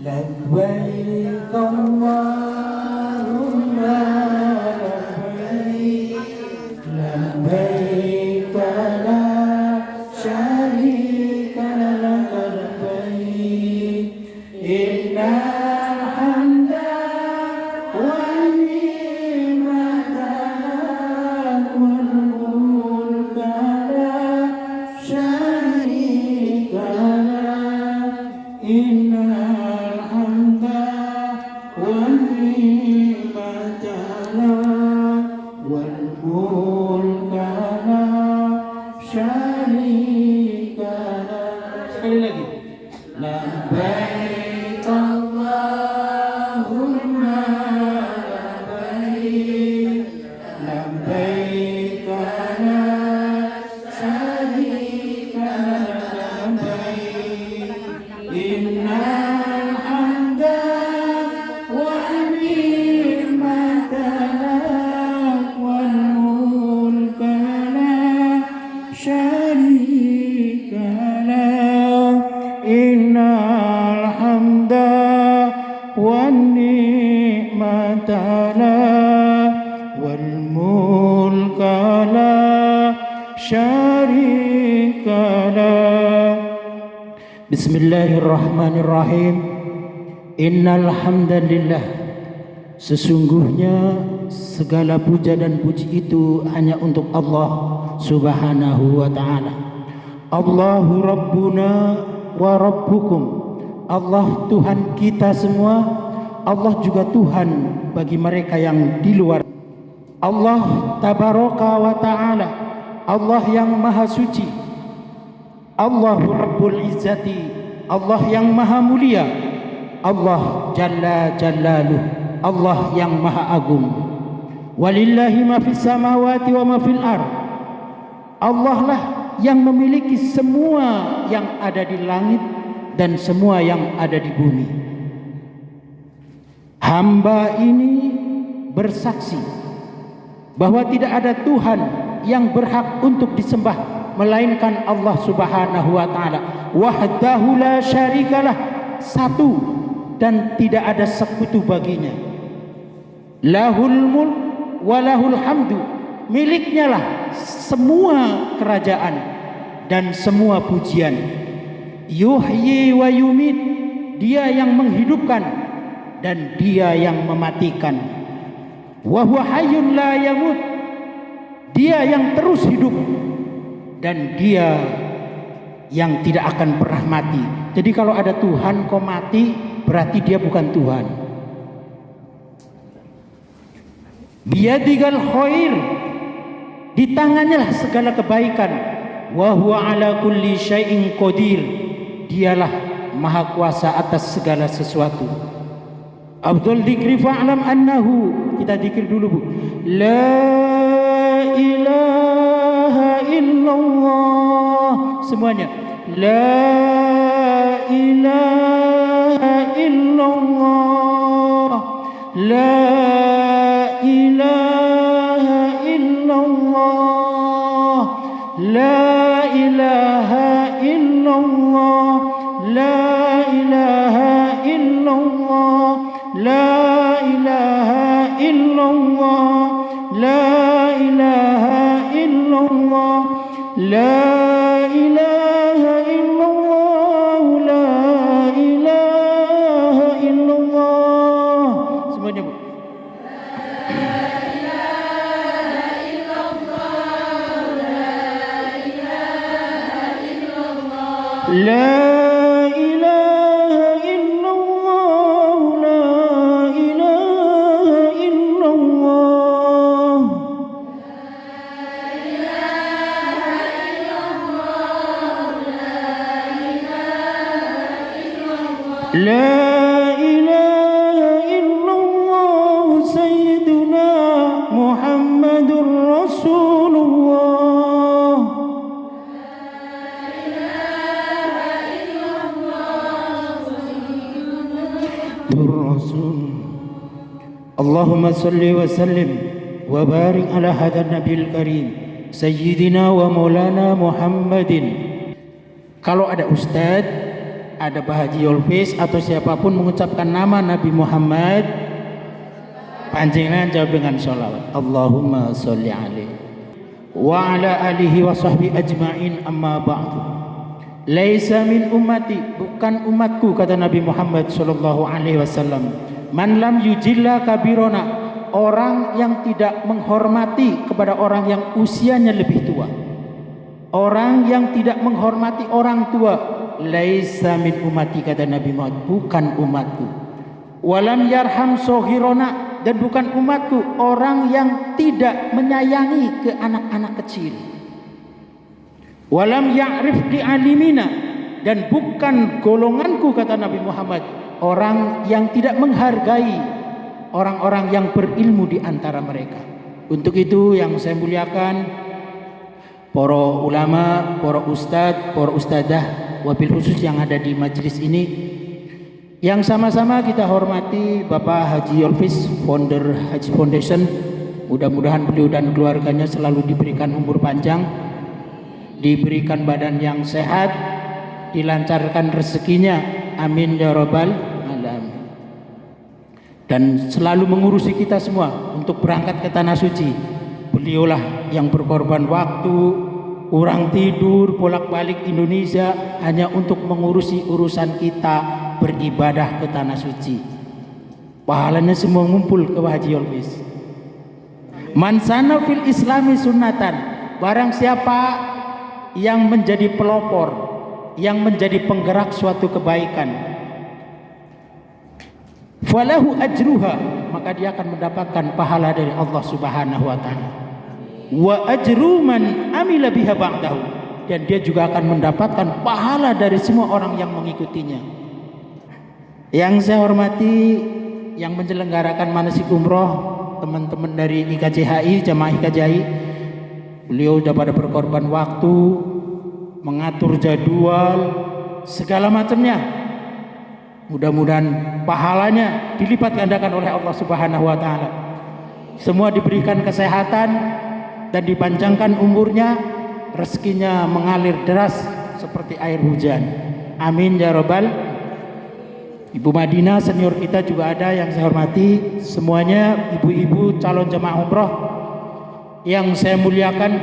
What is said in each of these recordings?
لبيك اللهم لبيك لبيك لا شريك لك لبيك إن الحمد والنعمة لك والملك لا شريك لك إن الحمد والنعمة لك والملك لا شريك لك. Sekali lagi. Labbaik Allahumma labbaik labbaik la syarika lak labbaik innal hamda wan ni'mata lak wal mulka la syarika lak innal hamda wan ni'mata lak wal mulka la syarika lak. Bismillahirrahmanirrahim. Innal hamdalillah, sesungguhnya segala puja dan puji itu hanya untuk Allah Subhanahu wa ta'ala. Allahu Rabbuna wa Rabbukum, Allah Tuhan kita semua, Allah juga Tuhan bagi mereka yang di luar. Allah Tabaraka wa ta'ala, Allah yang maha suci. Allahu Rabbul Izzati, Allah yang maha mulia. Allah Jalla Jallaluh, Allah yang maha agung. Walillahi ma fis samawati wa ma fil ard, Allah lah yang memiliki semua yang ada di langit dan semua yang ada di bumi. Hamba ini bersaksi bahwa tidak ada Tuhan yang berhak untuk disembah melainkan Allah Subhanahu wa ta'ala. Wahdahu la syarikalah, satu dan tidak ada sekutu baginya. Lahul mulk wa lahul hamdu, miliknya lah semua kerajaan dan semua pujian. Yuhyi wa yumit, dia yang menghidupkan dan dia yang mematikan. Wa huwa hayyun la yamut, dia yang terus hidup dan dia yang tidak akan pernah mati. Jadi kalau ada Tuhan kok mati, berarti dia bukan Tuhan. Biyadikal khair, di tangannya lah segala kebaikan. Wa huwa ala kulli syai'in qadir, dialah maha kuasa atas segala sesuatu. Abdul dzikri fa'lam annahu, kita zikir dulu Bu. La ilaha illallah, semuanya. La ilaha illallah, la ilaha illallah, la ilaha illallah, la ilaha illallah, la ilaha illallah, la ilaha illallah, la ilaha illallah, la ilaha illallah. Semuanya Bu. La ilaha illallah, la ilaha illallah. La ilaha illallah Sayyiduna Muhammadur Rasulullah. Rasul. Allahumma salli wa sallim wa barik ala hadan nabiyil karim Sayyidina wa maulana Muhammadin. Kalau ada ustadz ada Pak Haji Yolfis atau siapapun mengucapkan nama Nabi Muhammad, panjenengan jawab dengan sholawat. Allahumma sholli alaihi wa ala alihi wa sahbihi ajma'in, amma ba'du. Laisa min ummati, bukan umatku, kata Nabi Muhammad sallallahu alaihi wasallam, man lam yujilla kabirona, orang yang tidak menghormati kepada orang yang usianya lebih tua, orang yang tidak menghormati orang tua. Laisa min ummati, kata Nabi Muhammad, bukan umatku. Walam yarham sohirona, dan bukan umatku orang yang tidak menyayangi ke anak-anak kecil. Walam ya'rif di alimina, dan bukan golonganku, kata Nabi Muhammad, orang yang tidak menghargai orang-orang yang berilmu di antara mereka. Untuk itu yang saya muliakan, para ulama, para ustadz, para ustadzah, wabil khusus yang ada di majelis ini, yang sama-sama kita hormati Bapak Haji Yolfis, founder Haji Foundation. Mudah-mudahan beliau dan keluarganya selalu diberikan umur panjang, diberikan badan yang sehat, dilancarkan rezekinya, amin ya rabbal alamin. Dan selalu mengurusi kita semua untuk berangkat ke tanah suci. Beliaulah yang berkorban waktu, kurang tidur, bolak-balik Indonesia hanya untuk mengurusi urusan kita beribadah ke tanah suci. Pahalanya semua ngumpul ke Haji Yolfis. Man sana fil islami sunnatan, barang siapa yang menjadi pelopor, yang menjadi penggerak suatu kebaikan, falahu ajruha, maka dia akan mendapatkan pahala dari Allah Subhanahu wa taala. Wa ajru man amila biha ba'dahu, dan dia juga akan mendapatkan pahala dari semua orang yang mengikutinya. Yang saya hormati yang menyelenggarakan manasik umroh, teman-teman dari IKJHI, jamaah IKJHI, beliau sudah pada berkorban waktu, mengatur jadwal, segala macamnya. Mudah-mudahan pahalanya dilipat gandakan oleh Allah Subhanahu wa taala. Semua diberikan kesehatan dan dipanjangkan umurnya, rezekinya mengalir deras seperti air hujan. Amin ya rabbal. Ibu Madinah senior kita juga ada yang saya hormati, semuanya ibu-ibu calon jemaah umroh yang saya muliakan.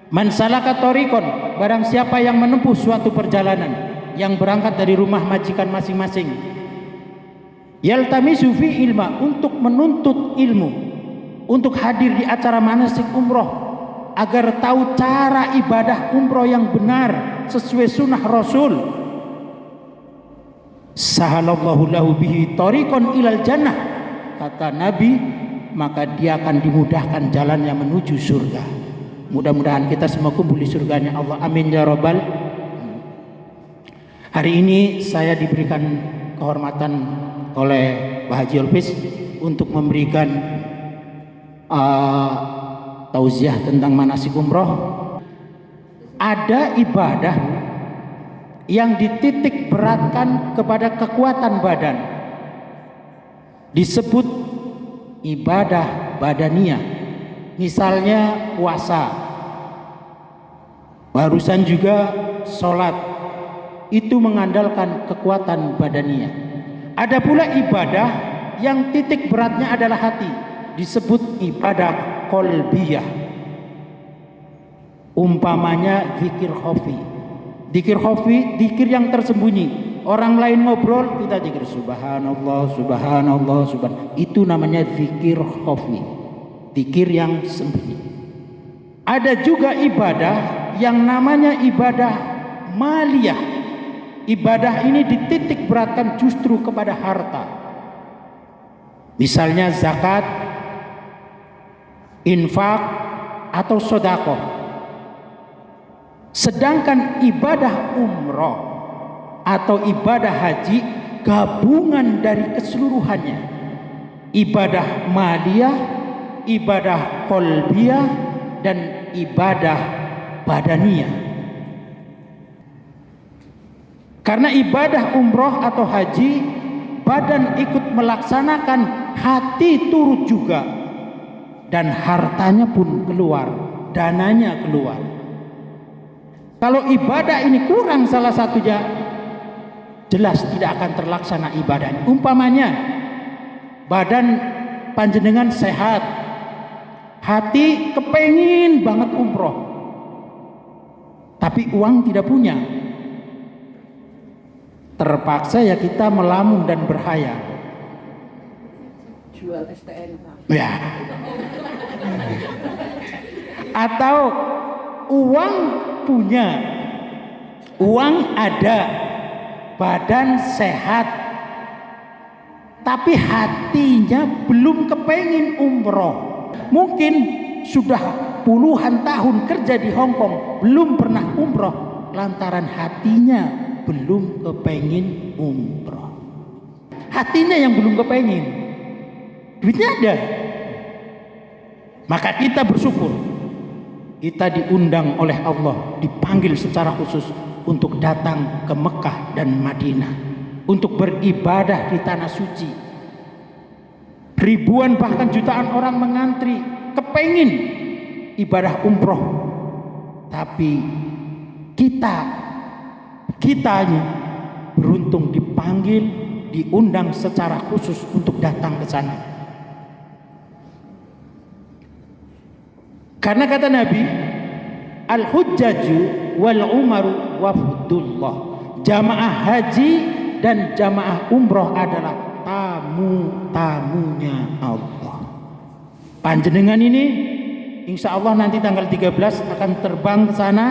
Man salaka thariqan, barang siapa yang menempuh suatu perjalanan, yang berangkat dari rumah majikan masing-masing, yaltamisu fi ilma, untuk menuntut ilmu, untuk hadir di acara manasik umroh agar tahu cara ibadah umroh yang benar sesuai sunnah Rasul, sahalallahu lahu bihi thariqan ilal jannah, kata Nabi, maka dia akan dimudahkan jalannya menuju surga. Mudah-mudahan kita semua kumpul di surganya Allah, amin ya rabbal. Hari ini saya diberikan kehormatan oleh Pak Haji Yolfis untuk memberikan tausiah tentang manasik umroh. Ada ibadah yang dititik beratkan kepada kekuatan badan, disebut ibadah badaniyah. Misalnya puasa, barusan juga sholat, itu mengandalkan kekuatan badaniyah. Ada pula ibadah yang titik beratnya adalah hati, disebut ibadah qalbiyah. Umpamanya zikir khafi. Zikir khafi, zikir yang tersembunyi. Orang lain ngobrol, kita zikir subhanallah, subhanallah, subhanallah. Itu namanya zikir khafi, zikir yang sembunyi. Ada juga ibadah yang namanya ibadah maliyah. Ibadah ini dititik beratkan justru kepada harta. Misalnya zakat, infak, atau sedekah. Sedangkan ibadah umroh atau ibadah haji gabungan dari keseluruhannya. Ibadah maliyah, ibadah qalbiyah, dan ibadah badaniyah. Karena ibadah umroh atau haji, badan ikut melaksanakan, hati turut juga, dan hartanya pun keluar, dananya keluar. Kalau ibadah ini kurang salah satunya, jelas tidak akan terlaksana ibadah. Umpamanya badan panjenengan sehat, hati kepengin banget umroh, tapi uang tidak punya. Terpaksa ya kita melamun dan berhayal. Jual STNK. Ya. Atau uang punya, uang ada, badan sehat, tapi hatinya belum kepengin umroh. Mungkin sudah puluhan tahun kerja di Hong Kong, belum pernah umroh lantaran hatinya belum kepengin umroh. Hatinya yang belum kepengin, duitnya ada. Maka kita bersyukur, kita diundang oleh Allah, dipanggil secara khusus untuk datang ke Mekah dan Madinah, untuk beribadah di tanah suci. Ribuan bahkan jutaan orang mengantri, kepengin ibadah umroh. Tapi kitanya beruntung dipanggil, diundang secara khusus untuk datang ke sana. Karena kata Nabi, al-hujjaju wal umaru wafdullah. Jamaah haji dan jamaah umroh adalah tamu-tamunya Allah. Panjenengan ini insya Allah nanti tanggal 13 akan terbang ke sana,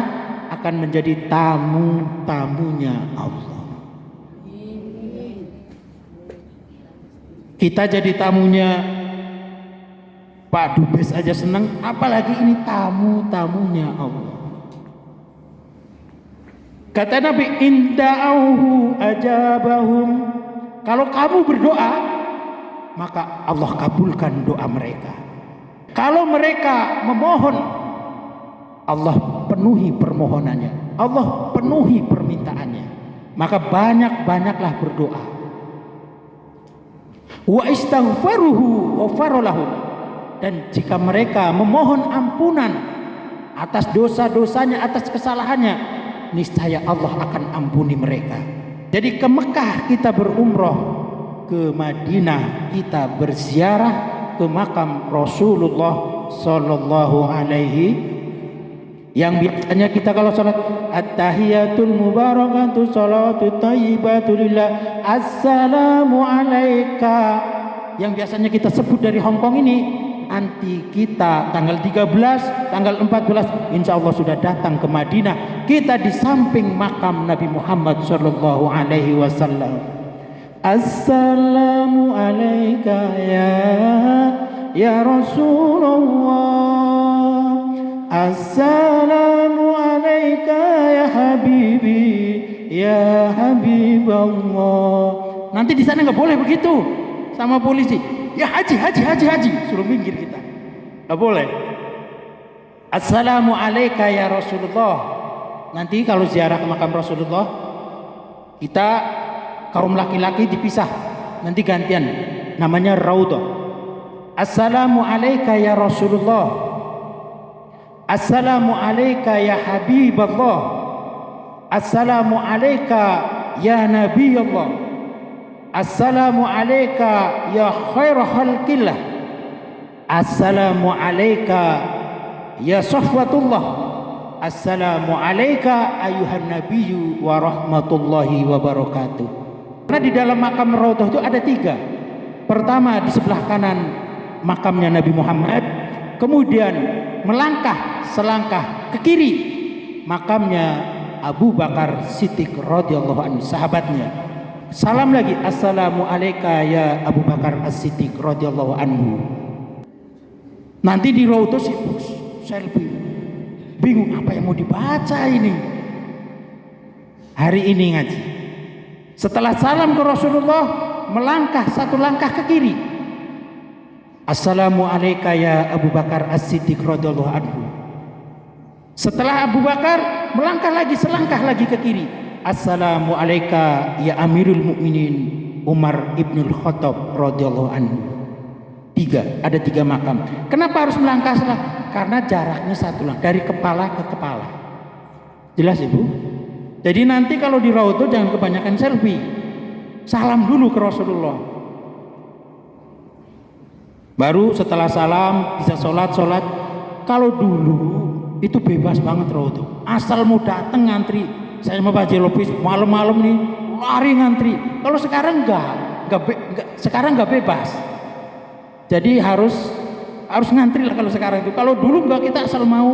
akan menjadi tamu-tamunya Allah. Kita jadi tamunya Pak Dubes aja senang, apalagi ini tamu-tamunya Allah. Kata Nabi, inda'auhu ajabahum. Kalau kamu berdoa, maka Allah kabulkan doa mereka. Kalau mereka memohon, Allah penuhi permohonannya, Allah penuhi permintaannya. Maka banyak-banyaklah berdoa. Wa istaghfaruhu ghafara lahum. Dan jika mereka memohon ampunan atas dosa-dosanya, atas kesalahannya, niscaya Allah akan ampuni mereka. Jadi ke Mekah kita berumroh, ke Madinah kita berziarah ke makam Rasulullah Sallallahu Alaihi. Yang biasanya kita kalau sholat at-tahiyatul mubarakatuh salatu thayyibatu lillah assalamu alaika, yang biasanya kita sebut dari Hong Kong ini, nanti kita tanggal 13, tanggal 14 insya Allah sudah datang ke Madinah, kita di samping makam Nabi Muhammad Sallallahu Alaihi Wasallam. Assalamu alaika ya Rasulullah, assalamu alaika ya habibi ya habiballah. Nanti di sana nggak boleh begitu sama polisi. Ya haji, suruh minggir kita. Nggak boleh. Assalamu alaika ya Rasulullah. Nanti kalau ziarah ke makam Rasulullah, kita kaum laki-laki dipisah. Nanti gantian, namanya Raudhah. Assalamu alaika ya Rasulullah. Assalamu alaika ya Habiballah. Assalamu alaika ya Nabi Allah. Assalamu alaika ya khaira khalqillah. Assalamu alaika ya safwatullah. Assalamu alaika ayuhan nabiyyu wa rahmatullahi wa barakatuh. Karena di dalam makam Raudhah itu ada 3. Pertama di sebelah kanan makamnya Nabi Muhammad, kemudian melangkah selangkah ke kiri makamnya Abu Bakar Siddiq radhiyallahu anhu, sahabatnya. Salam lagi, assalamu alaika ya Abu Bakar As-Siddiq radhiyallahu anhu. Nanti di Raudhah selfie, bingung apa yang mau dibaca ini. Hari ini ngaji, setelah salam ke Rasulullah, melangkah 1 langkah ke kiri. Assalamu alaika ya Abu Bakar As-Siddiq radhiyallahu anhu. Setelah Abu Bakar, melangkah lagi selangkah lagi ke kiri. Assalamu alaika ya Amirul Mukminin Umar ibnul Khattab radhiyallahu anhu. 3, ada 3 makam. Kenapa harus melangkah selangkah? Karena jaraknya 1 langkah dari kepala ke kepala. Jelas Ibu? Jadi nanti kalau di Raudhah jangan kebanyakan selfie. Salam dulu ke Rasulullah. Baru setelah salam bisa sholat. Kalau dulu itu bebas banget Raudhah. Asal mau datang ngantri. Saya sama Pak Jelopis malam-malam nih lari ngantri. Kalau sekarang sekarang nggak bebas. Jadi harus ngantri lah kalau sekarang itu. Kalau dulu nggak, kita asal mau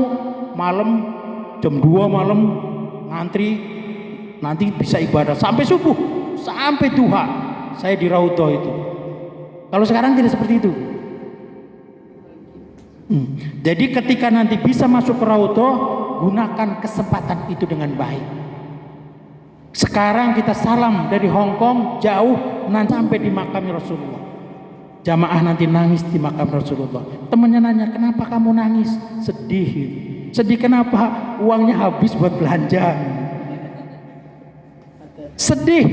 malam jam 2 malam ngantri, nanti bisa ibadah sampai subuh, sampai duha. Saya di Raudhah itu. Kalau sekarang tidak seperti itu. Jadi ketika nanti bisa masuk ke Raudhah, gunakan kesempatan itu dengan baik. Sekarang kita salam dari Hong Kong jauh, nanti sampai di makam Rasulullah. Jamaah nanti nangis di makam Rasulullah. Temannya nanya, kenapa kamu nangis? Sedih. Sedih kenapa? Uangnya habis buat belanja. Sedih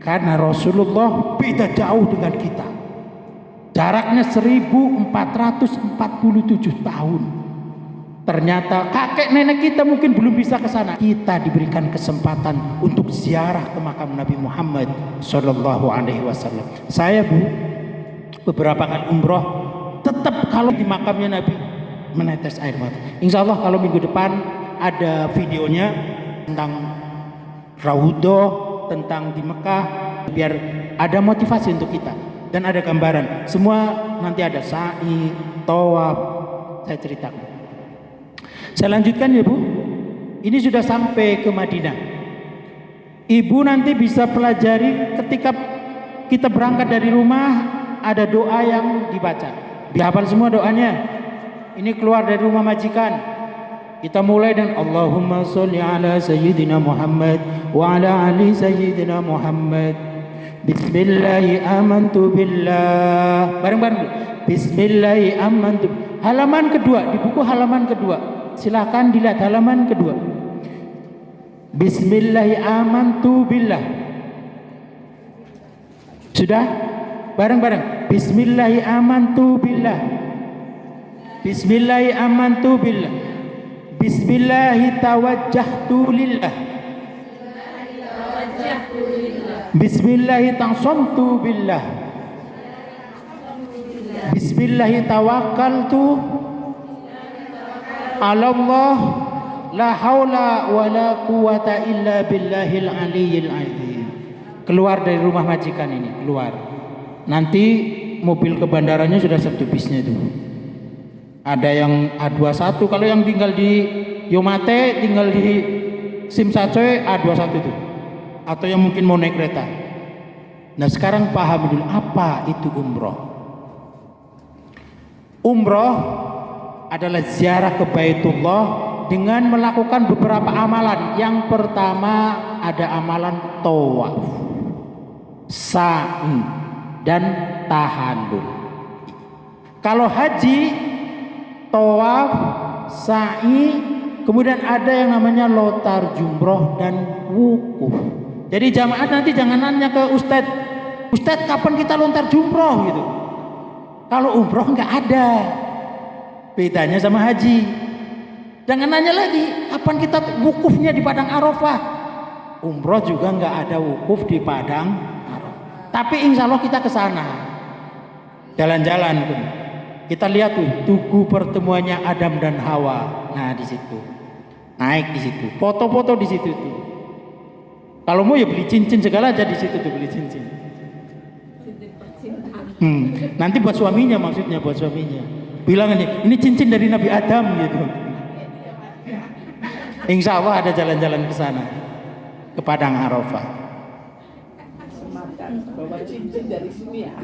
karena Rasulullah beda jauh dengan kita. Jaraknya 1447 tahun. Ternyata kakek nenek kita mungkin belum bisa ke sana. Kita diberikan kesempatan untuk ziarah ke makam Nabi Muhammad Sallallahu Alaihi Wasallam. Saya beberapa kali umroh, tetap kalau di makamnya Nabi menetes air mata. Insya Allah kalau minggu depan ada videonya tentang Raudhah, tentang di Mekah, biar ada motivasi untuk kita dan ada gambaran. Semua nanti ada sa'i, tawaf, saya ceritakan. Saya lanjutkan ya Bu. Ini sudah sampai ke Madinah. Ibu nanti bisa pelajari ketika kita berangkat dari rumah, ada doa yang dibaca. Dihafal semua doanya. Ini keluar dari rumah majikan. Kita mulai dan Allahumma sholli ala sayyidina Muhammad wa ala ali sayyidina Muhammad. Bismillahi amantu billah. Bareng-bareng. Bismillahi amantu. Halaman kedua, di buku halaman kedua. Silakan dilihat halaman kedua. Bismillahi amantu billah. Sudah? Bareng-bareng. Bismillahi amantu billah. Bismillahi amantu billah. Bismillahi tawajjahtu lillah. Bismillahi ta'samtu billah. Bismillahi tawakkaltu ala Allah, la haula wa la quwata illa billahil aliyyil azim. Keluar dari rumah majikan ini, keluar. Nanti mobil ke bandaranya sudah satu bisnya itu. Ada yang A21, kalau yang tinggal di Yomate, tinggal di Simsacoy A21 itu. Atau yang mungkin mau naik kereta. Nah sekarang paham dulu apa itu umroh. Umroh adalah ziarah ke Baitullah dengan melakukan beberapa amalan. Yang pertama ada amalan tawaf, sa'i, dan tahallul. Kalau haji, tawaf, sa'i, kemudian ada yang namanya lotar jumroh dan wukuf. Jadi jamaah nanti jangan nanya ke Ustadz kapan kita lontar jumroh gitu. Kalau umroh nggak ada. Bedanya sama haji. Jangan nanya lagi kapan kita wukufnya di Padang Arafah. Umroh juga nggak ada wukuf di Padang Arafah. Tapi insya Allah kita ke sana. Jalan-jalan tuh. Kita lihat tuh tugu pertemuannya Adam dan Hawa. Nah di situ. Naik di situ. Foto-foto di situ tuh. Kalau mau ya beli cincin segala aja di situ tuh, beli cincin. Nanti buat suaminya, maksudnya buat suaminya. Bilang aja, ini cincin dari Nabi Adam gitu. Insya Allah ada jalan-jalan ke sana, ke Padang Arafah. Bawa cincin dari sini ya.